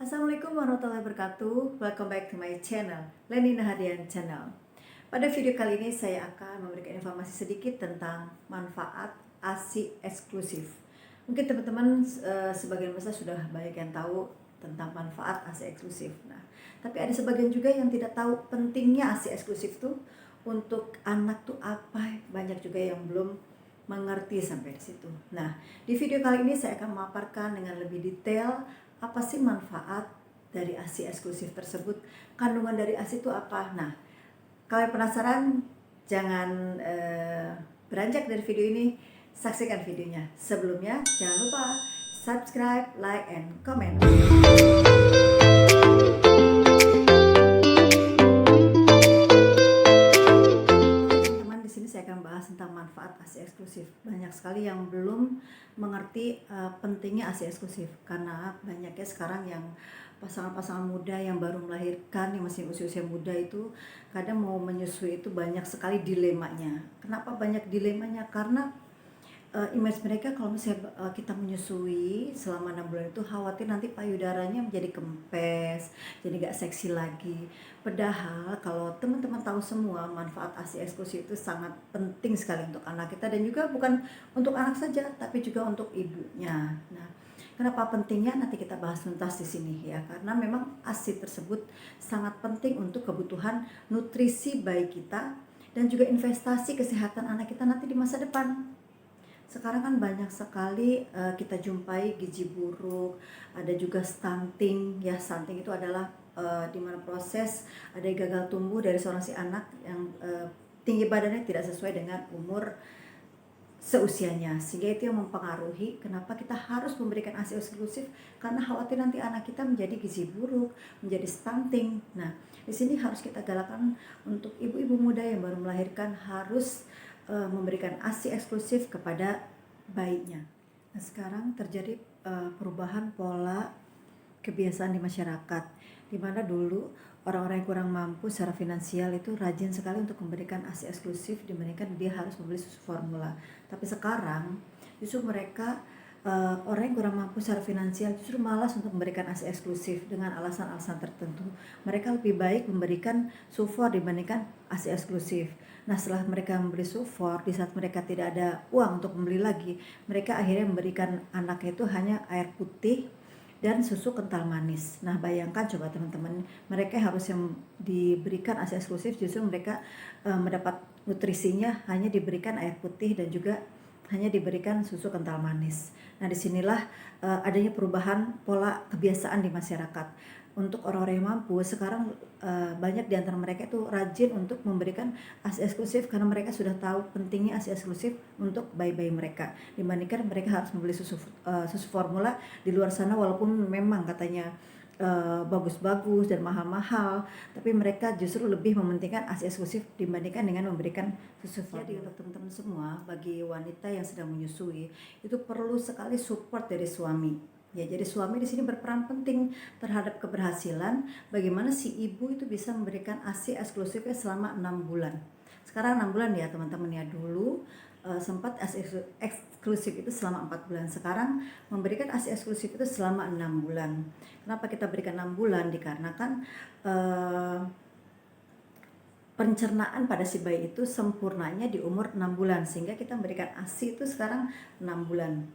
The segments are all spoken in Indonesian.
Assalamualaikum warahmatullahi wabarakatuh. Welcome back to my channel, Leni Nahadian Channel. Pada video kali ini saya akan memberikan informasi sedikit tentang manfaat ASI eksklusif. Mungkin teman-teman sebagian besar sudah banyak yang tahu tentang manfaat ASI eksklusif. Nah, tapi ada sebagian juga yang tidak tahu pentingnya ASI eksklusif tuh untuk anak tuh apa. Banyak juga yang belum mengerti sampai di situ. Nah, di video kali ini saya akan memaparkan dengan lebih detail apa sih manfaat dari ASI eksklusif tersebut, kandungan dari ASI itu apa. Nah, kalau penasaran jangan beranjak dari video ini, saksikan videonya. Sebelumnya jangan lupa subscribe, like, and comment. Teman-teman, di sini saya akan bahas tentang manfaat ASI eksklusif. Banyak sekali yang belum mengerti pentingnya ASI eksklusif karena banyaknya sekarang yang pasangan-pasangan muda yang baru melahirkan, yang masih usia-usia muda itu kadang mau menyusui itu banyak sekali dilemanya. Kenapa banyak dilemanya? Karena image mereka kalau misalnya kita menyusui selama 6 bulan itu khawatir nanti payudaranya menjadi kempes, jadi gak seksi lagi. Padahal kalau teman-teman tahu semua manfaat ASI eksklusif itu sangat penting sekali untuk anak kita, dan juga bukan untuk anak saja tapi juga untuk ibunya. Nah, kenapa pentingnya nanti kita bahas tuntas di sini ya, karena memang ASI tersebut sangat penting untuk kebutuhan nutrisi bayi kita dan juga investasi kesehatan anak kita nanti di masa depan. Sekarang kan banyak sekali kita jumpai gizi buruk, ada juga stunting. Ya, stunting itu adalah di mana proses ada gagal tumbuh dari seorang si anak yang tinggi badannya tidak sesuai dengan umur seusianya, sehingga itu yang mempengaruhi kenapa kita harus memberikan ASI eksklusif, karena khawatir nanti anak kita menjadi gizi buruk, menjadi stunting. Nah, di sini harus kita galakkan untuk ibu-ibu muda yang baru melahirkan harus memberikan ASI eksklusif kepada bayinya. Nah, sekarang terjadi perubahan pola kebiasaan di masyarakat, di mana dulu orang-orang yang kurang mampu secara finansial itu rajin sekali untuk memberikan ASI eksklusif dibandingkan dia harus membeli susu formula. Tapi sekarang justru mereka orang yang kurang mampu secara finansial justru malas untuk memberikan ASI eksklusif dengan alasan-alasan tertentu. Mereka lebih baik memberikan sufor dibandingkan ASI eksklusif. Nah, setelah mereka membeli sufor, di saat mereka tidak ada uang untuk membeli lagi, mereka akhirnya memberikan anaknya itu hanya air putih dan susu kental manis. Nah, bayangkan coba teman-teman, mereka harus yang diberikan ASI eksklusif justru mereka mendapat nutrisinya hanya diberikan air putih dan juga hanya diberikan susu kental manis. Nah, disinilah adanya perubahan pola kebiasaan di masyarakat. Untuk orang-orang yang mampu sekarang banyak di antara mereka itu rajin untuk memberikan ASI eksklusif karena mereka sudah tahu pentingnya ASI eksklusif untuk bayi-bayi mereka, dibandingkan mereka harus membeli susu formula di luar sana, walaupun memang katanya bagus-bagus dan mahal-mahal, tapi mereka justru lebih mementingkan ASI eksklusif dibandingkan dengan memberikan susu formula. Jadi untuk teman-teman semua, bagi wanita yang sedang menyusui itu perlu sekali support dari suami. Ya, jadi suami di sini berperan penting terhadap keberhasilan bagaimana si ibu itu bisa memberikan ASI eksklusifnya selama 6 bulan. Sekarang 6 bulan ya teman-teman ya, dulu sempat ASI eksklusif itu selama 4 bulan. Sekarang memberikan ASI eksklusif itu selama 6 bulan. Kenapa kita berikan 6 bulan? Dikarenakan pencernaan pada si bayi itu sempurnanya di umur 6 bulan, sehingga kita memberikan ASI itu sekarang 6 bulan.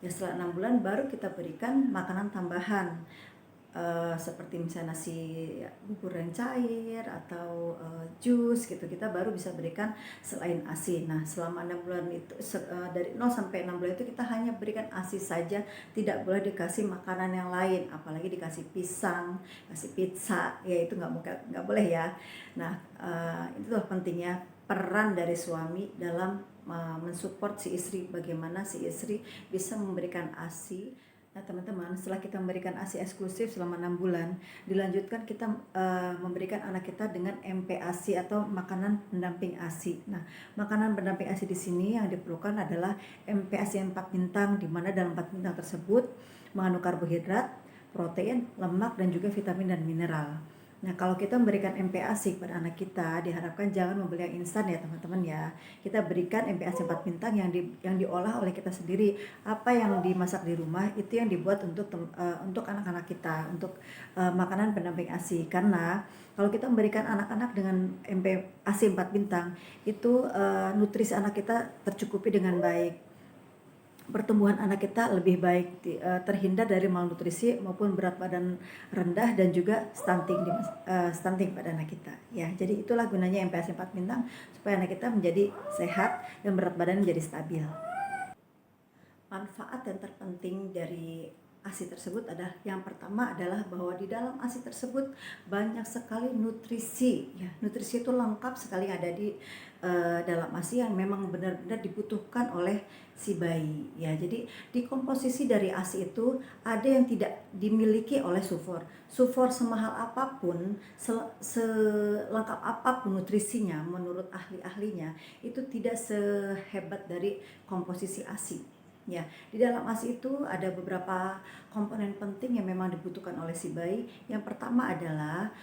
Ya, setelah 6 bulan baru kita berikan makanan tambahan seperti misalnya nasi bubur yang cair atau jus gitu, kita baru bisa berikan selain ASI. Nah, selama 6 bulan itu dari 0 sampai 6 bulan itu kita hanya berikan ASI saja, tidak boleh dikasih makanan yang lain, apalagi dikasih pisang, kasih pizza, ya itu nggak boleh ya. Nah, itulah pentingnya peran dari suami dalam mensupport si istri, bagaimana si istri bisa memberikan ASI. Nah, teman-teman, setelah kita memberikan ASI eksklusif selama 6 bulan, dilanjutkan kita memberikan anak kita dengan MPASI atau makanan pendamping ASI. Nah, makanan pendamping ASI di sini yang diperlukan adalah MPASI 4 bintang, di mana dalam 4 bintang tersebut mengandung karbohidrat, protein, lemak, dan juga vitamin dan mineral. Nah, kalau kita memberikan MPASI kepada anak kita, diharapkan jangan membeli yang instan ya teman-teman ya. Kita berikan MPASI 4 bintang yang diolah oleh kita sendiri. Apa yang dimasak di rumah itu yang dibuat untuk anak-anak kita, untuk makanan pendamping ASI. Karena kalau kita memberikan anak-anak dengan MPASI 4 bintang, itu nutrisi anak kita tercukupi dengan baik. Pertumbuhan anak kita lebih baik, terhindar dari malnutrisi maupun berat badan rendah dan juga stunting pada anak kita ya. Jadi itulah gunanya MPASI 4 bintang, supaya anak kita menjadi sehat dan berat badan menjadi stabil. Manfaat yang terpenting dari ASI tersebut adalah, yang pertama adalah bahwa di dalam ASI tersebut banyak sekali nutrisi ya. Nutrisi itu lengkap sekali ada di dalam ASI yang memang benar-benar dibutuhkan oleh si bayi ya. Jadi di komposisi dari ASI itu ada yang tidak dimiliki oleh SUFOR. SUFOR semahal apapun, selengkap apapun nutrisinya menurut ahli-ahlinya, itu tidak sehebat dari komposisi ASI. Ya, di dalam ASI itu ada beberapa komponen penting yang memang dibutuhkan oleh si bayi. Yang pertama adalah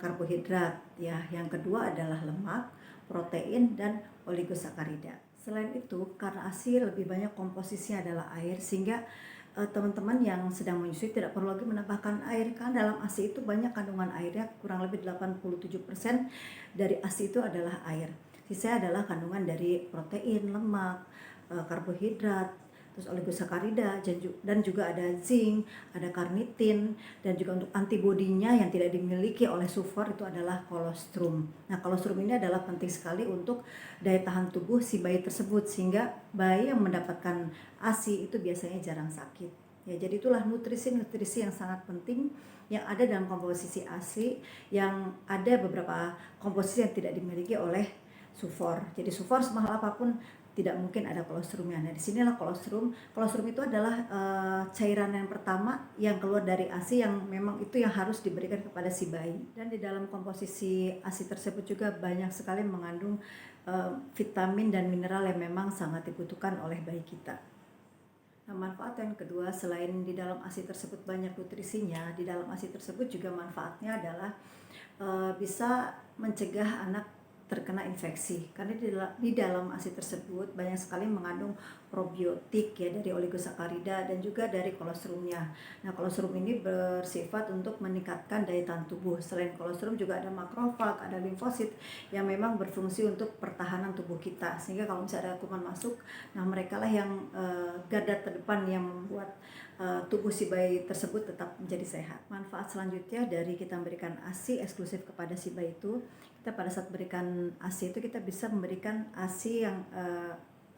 karbohidrat, ya. Yang kedua adalah lemak, protein, dan oligosakarida. Selain itu, karena ASI lebih banyak komposisinya adalah air, sehingga teman-teman yang sedang menyusui tidak perlu lagi menambahkan air, karena dalam ASI itu banyak kandungan airnya, kurang lebih 87% dari ASI itu adalah air. Sisanya adalah kandungan dari protein, lemak, karbohidrat, terus oligosakarida, dan juga ada zinc, ada karnitin, dan juga untuk antibodinya yang tidak dimiliki oleh SUFOR itu adalah kolostrum. Nah, kolostrum ini adalah penting sekali untuk daya tahan tubuh si bayi tersebut, sehingga bayi yang mendapatkan ASI itu biasanya jarang sakit. Ya, jadi itulah nutrisi-nutrisi yang sangat penting yang ada dalam komposisi ASI, yang ada beberapa komposisi yang tidak dimiliki oleh SUFOR. Jadi SUFOR semahal apapun tidak mungkin ada kolostrumnya. Nah, disinilah kolostrum. Kolostrum itu adalah cairan yang pertama yang keluar dari ASI, yang memang itu yang harus diberikan kepada si bayi. Dan di dalam komposisi ASI tersebut juga banyak sekali mengandung vitamin dan mineral yang memang sangat dibutuhkan oleh bayi kita. Nah, manfaat yang kedua, selain di dalam ASI tersebut banyak nutrisinya, di dalam ASI tersebut juga manfaatnya adalah bisa mencegah anak terkena infeksi, karena di dalam ASI tersebut banyak sekali mengandung probiotik ya, dari oligosakarida dan juga dari kolostrumnya. Nah, kolostrum ini bersifat untuk meningkatkan daya tahan tubuh. Selain kolostrum juga ada makrofag, ada limfosit yang memang berfungsi untuk pertahanan tubuh kita, sehingga kalau misalnya ada kuman masuk, nah mereka lah yang garda terdepan yang membuat tubuh si bayi tersebut tetap menjadi sehat. Manfaat selanjutnya dari kita memberikan ASI eksklusif kepada si bayi itu, kita pada saat berikan ASI itu kita bisa memberikan ASI yang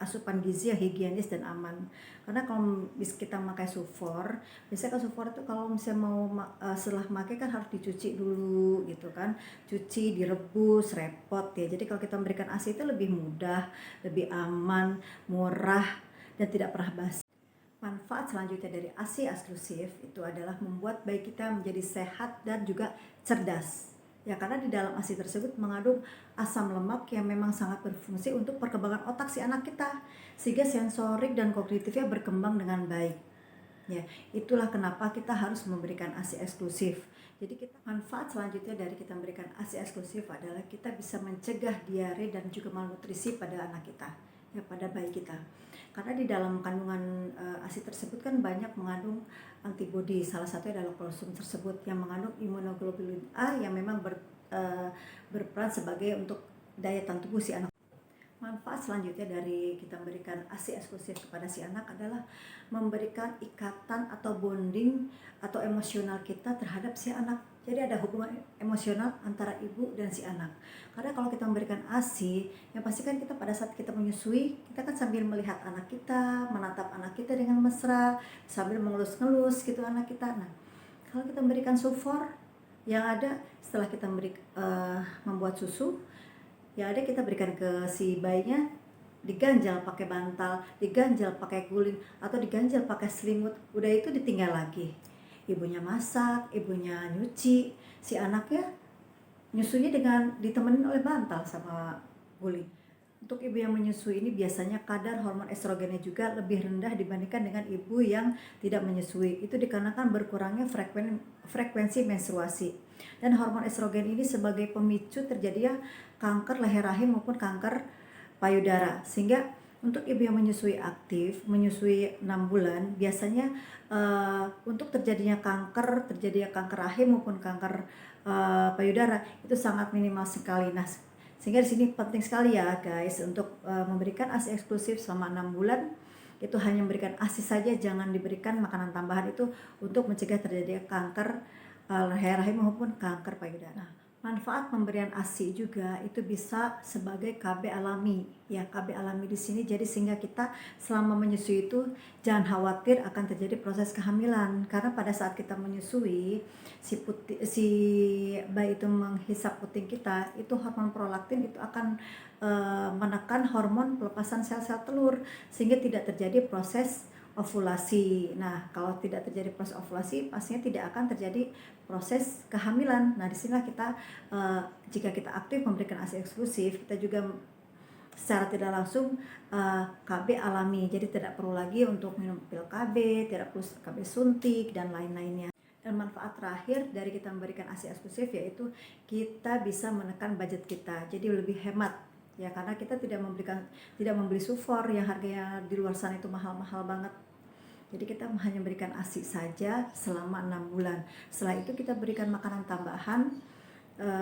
asupan gizi yang higienis dan aman. Karena kalau kita pakai SUFOR, biasanya kan SUFOR itu kalau misalnya mau setelah pakai kan harus dicuci dulu gitu kan, cuci, direbus, repot ya. Jadi kalau kita memberikan ASI itu lebih mudah, lebih aman, murah, dan tidak pernah basi. Manfaat selanjutnya dari ASI eksklusif itu adalah membuat bayi kita menjadi sehat dan juga cerdas. Ya, karena di dalam ASI tersebut mengandung asam lemak yang memang sangat berfungsi untuk perkembangan otak si anak kita, sehingga sensorik dan kognitifnya berkembang dengan baik. Ya, itulah kenapa kita harus memberikan ASI eksklusif. Jadi manfaat selanjutnya dari kita memberikan ASI eksklusif adalah kita bisa mencegah diare dan juga malnutrisi pada anak kita, ya, pada bayi kita. Karena di dalam kandungan ASI tersebut kan banyak mengandung antibodi. Salah satunya adalah kolostrum tersebut yang mengandung imunoglobulin A yang memang berperan sebagai untuk daya tahan tubuh si anak. Manfaat selanjutnya dari kita memberikan ASI eksklusif kepada si anak adalah memberikan ikatan atau bonding atau emosional kita terhadap si anak. Jadi ada hubungan emosional antara ibu dan si anak. Karena kalau kita memberikan ASI, yang pasti kan kita pada saat kita menyusui, kita kan sambil melihat anak kita, menatap anak kita dengan mesra, sambil mengelus-ngelus gitu anak kita. Nah, kalau kita memberikan SUFOR, yang ada setelah kita membuat susu, yang ada kita berikan ke si bayinya, diganjal pakai bantal, diganjal pakai guling, atau diganjal pakai selimut, udah itu ditinggal lagi. Ibunya masak, ibunya nyuci, si anaknya nyusunya dengan ditemenin oleh bantal sama guling. Untuk ibu yang menyusui ini biasanya kadar hormon estrogennya juga lebih rendah dibandingkan dengan ibu yang tidak menyusui. Itu dikarenakan berkurangnya frekuensi menstruasi. Dan hormon estrogen ini sebagai pemicu terjadinya kanker leher rahim maupun kanker payudara. Sehingga untuk ibu yang menyusui aktif, menyusui 6 bulan, biasanya untuk terjadinya kanker rahim maupun kanker payudara itu sangat minimal sekali. Nah, sehingga di sini penting sekali ya guys untuk memberikan ASI eksklusif selama 6 bulan. Itu hanya memberikan ASI saja, jangan diberikan makanan tambahan itu untuk mencegah terjadinya kanker leher rahim maupun kanker payudara. Nah, manfaat pemberian ASI juga itu bisa sebagai KB alami ya, KB alami di sini. Jadi sehingga kita selama menyusui itu jangan khawatir akan terjadi proses kehamilan, karena pada saat kita menyusui si bayi itu menghisap puting kita, itu hormon prolaktin itu akan menekan hormon pelepasan sel-sel telur sehingga tidak terjadi proses ovulasi. Nah, kalau tidak terjadi proses ovulasi, pastinya tidak akan terjadi proses kehamilan. Nah, disinilah kita jika kita aktif memberikan ASI eksklusif, kita juga secara tidak langsung KB alami. Jadi tidak perlu lagi untuk minum pil KB, tidak perlu KB suntik dan lain-lainnya. Dan manfaat terakhir dari kita memberikan ASI eksklusif yaitu kita bisa menekan budget kita. Jadi lebih hemat ya, karena kita tidak membeli sufor yang harganya di luar sana itu mahal-mahal banget. Jadi kita hanya memberikan ASI saja selama 6 bulan. Setelah itu kita berikan makanan tambahan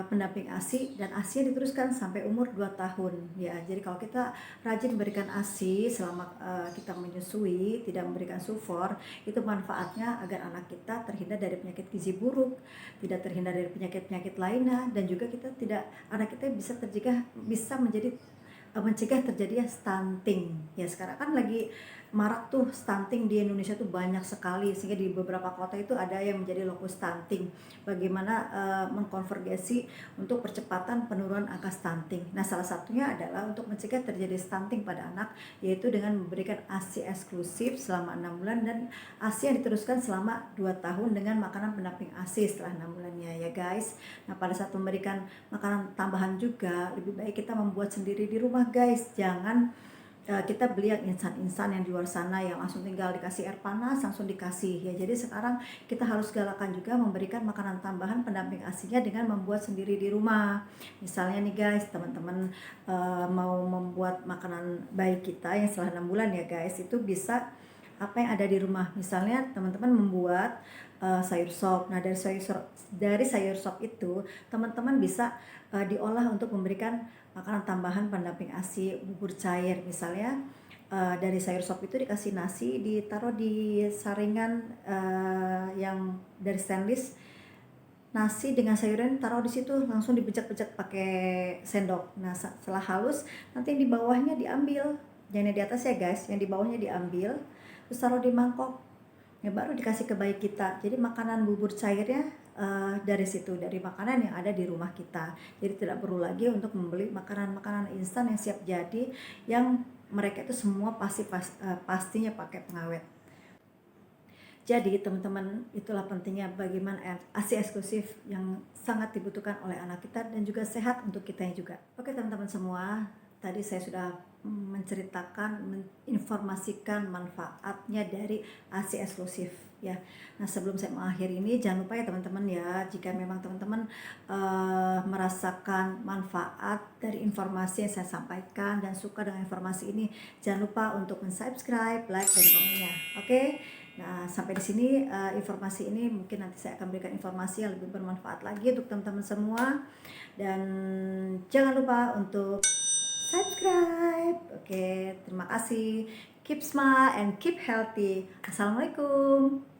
pendamping ASI, dan ASI diteruskan sampai umur 2 tahun ya. Jadi kalau kita rajin memberikan ASI selama kita menyusui, tidak memberikan sufor, itu manfaatnya agar anak kita terhindar dari penyakit gizi buruk, tidak terhindar dari penyakit-penyakit lainnya, dan juga anak kita bisa mencegah terjadinya stunting ya. Sekarang kan lagi marak tuh stunting di Indonesia tuh banyak sekali, sehingga di beberapa kota itu ada yang menjadi lokus stunting. Bagaimana mengkonvergesi untuk percepatan penurunan angka stunting. Nah, salah satunya adalah untuk mencegah terjadi stunting pada anak, yaitu dengan memberikan ASI eksklusif selama 6 bulan dan ASI yang diteruskan selama 2 tahun dengan makanan pendamping ASI setelah 6 bulannya ya guys. Nah, pada saat memberikan makanan tambahan juga lebih baik kita membuat sendiri di rumah guys. Jangan kita beli yang instan-instan yang di luar sana yang langsung tinggal dikasih air panas langsung dikasih ya. Jadi sekarang kita harus galakan juga memberikan makanan tambahan pendamping ASI-nya dengan membuat sendiri di rumah. Misalnya nih guys, teman-teman mau membuat makanan bayi kita yang setelah 6 bulan ya guys, itu bisa apa yang ada di rumah. Misalnya teman-teman membuat sayur sop. Nah, dari sayur sop itu teman-teman bisa diolah untuk memberikan makanan tambahan pendamping ASI, bubur cair misalnya. Dari sayur sop itu dikasih nasi, ditaruh di saringan yang dari stainless, nasi dengan sayuran taruh di situ, langsung dibejak-bejak pakai sendok. Nah, setelah halus nanti yang di bawahnya diambil, jangan yang di atas ya guys, yang di bawahnya diambil terus taruh di mangkok ya, baru dikasih ke bayi kita. Jadi makanan bubur cairnya dari situ, dari makanan yang ada di rumah kita. Jadi tidak perlu lagi untuk membeli makanan-makanan instan yang siap jadi, yang mereka itu semua pastinya pakai pengawet. Jadi teman-teman, itulah pentingnya bagaimana ASI eksklusif yang sangat dibutuhkan oleh anak kita dan juga sehat untuk kita juga. Oke teman-teman semua, tadi saya sudah menginformasikan manfaatnya dari ASI eksklusif ya. Nah, sebelum saya mengakhiri ini, jangan lupa ya teman-teman ya, jika memang teman-teman merasakan manfaat dari informasi yang saya sampaikan dan suka dengan informasi ini, jangan lupa untuk subscribe, like, dan komennya. Oke? Nah, sampai di sini informasi ini, mungkin nanti saya akan berikan informasi yang lebih bermanfaat lagi untuk teman-teman semua. Dan jangan lupa untuk subscribe. Oke, terima kasih. Keep smile and keep healthy. Assalamualaikum.